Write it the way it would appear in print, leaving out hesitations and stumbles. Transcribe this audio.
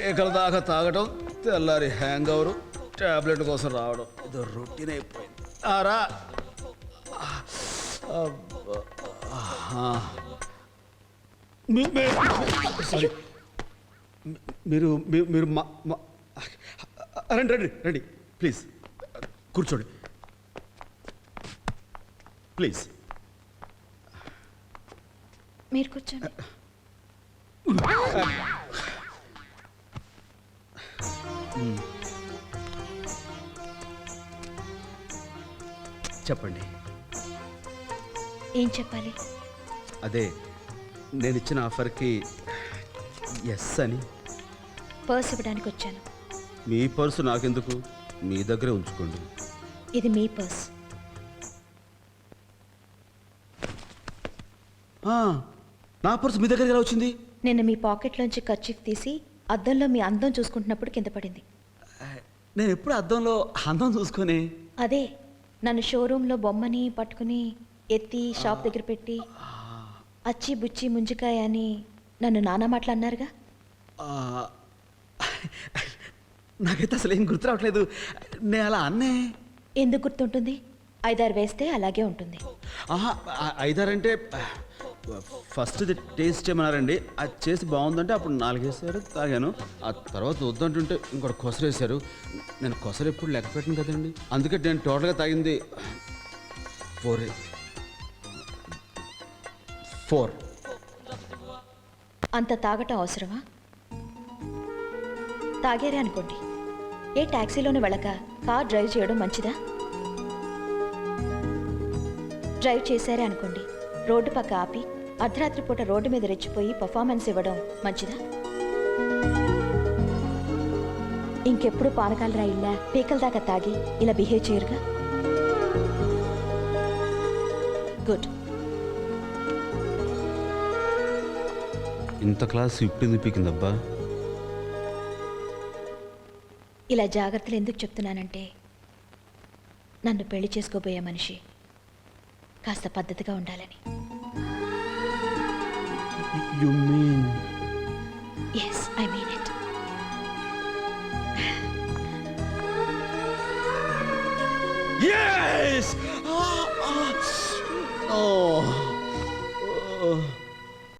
పీకల దాకా తాగటం, తెల్లారి హ్యాంగ్ ఓవర్, టాబ్లెట్ కోసం రావడం, ఇది రొటీన్ అయిపోయింది. ఆరా సారీ, మీరు మీరు రండి రండి రండి ప్లీజ్ కూర్చోండి ప్లీజ్. మీరు కూర్చోండి. చెప్పండి. ఏం చెప్పాలి? అదే నేను ఇచ్చిన ఆఫర్కి ఎస్ అని. పర్స్ ఇవ్వడానికి వచ్చాను. మీ పర్సు నాకెందుకు, మీ దగ్గరే ఉంచుకోండి. ఇది మీ పర్స్. నా పర్సు మీ దగ్గర ఎలా వచ్చింది? నిన్న మీ పాకెట్లోంచి కర్చీఫ్ తీసి అద్దంలో మీ అందం చూసుకుంటున్నప్పుడు కింద పడింది. నేను ఎప్పుడు అద్దంలో అందం చూసుకొని. అదే నన్ను షోరూంలో బొమ్మని పట్టుకుని ఎత్తి షాప్ దగ్గర పెట్టి అచ్చి బుచ్చి ముంజికాయ అని నన్ను నానా మాటలు అన్నారుగా. నాకైతే అసలు ఏం గుర్తు రావట్లేదు. నేను అలా అన్నే. ఎందుకు గుర్తుంటుంది? 5-6 వేస్తే అలాగే ఉంటుంది. 5-6 అంటే ఫస్ట్ టేస్ట్ చేయమన్నారండి. అది చేసి బాగుందంటే అప్పుడు 4 వేసారు, తాగాను. ఆ తర్వాత వద్దంటుంటే ఇంకోటి కొసరు వేశారు. నేను కొసరు ఎప్పుడు లెక్క పెట్టను కదండి, అందుకే నేను టోటల్గా తాగింది 4. అంత తాగటం అవసరమా? తాగారే అనుకోండి, ఏ ట్యాక్సీలోనే వెళ్ళక కార్ డ్రైవ్ చేయడం మంచిదా? డ్రైవ్ చేశారే అనుకోండి, రోడ్డు పక్క ఆపి అర్ధరాత్రి పూట రోడ్డు మీద రెచ్చిపోయి పర్ఫార్మెన్స్ ఇవ్వడం మంచిదా? ఇంకెప్పుడు పానకాల రాయిల్లా పీకల దాకా తాగి ఇలా బిహేవ్ చేయరుగా. గుడ్. ఇంత క్లాస్ ఇప్పుడు పీకిందబ్బా. ఇలా జాగ్రత్తలు ఎందుకు చెప్తున్నానంటే, నన్ను పెళ్లి చేసుకోబోయే మనిషి కాస్త పద్ధతిగా ఉండాలని. You mean? Yes, I mean it. Yes! Oh.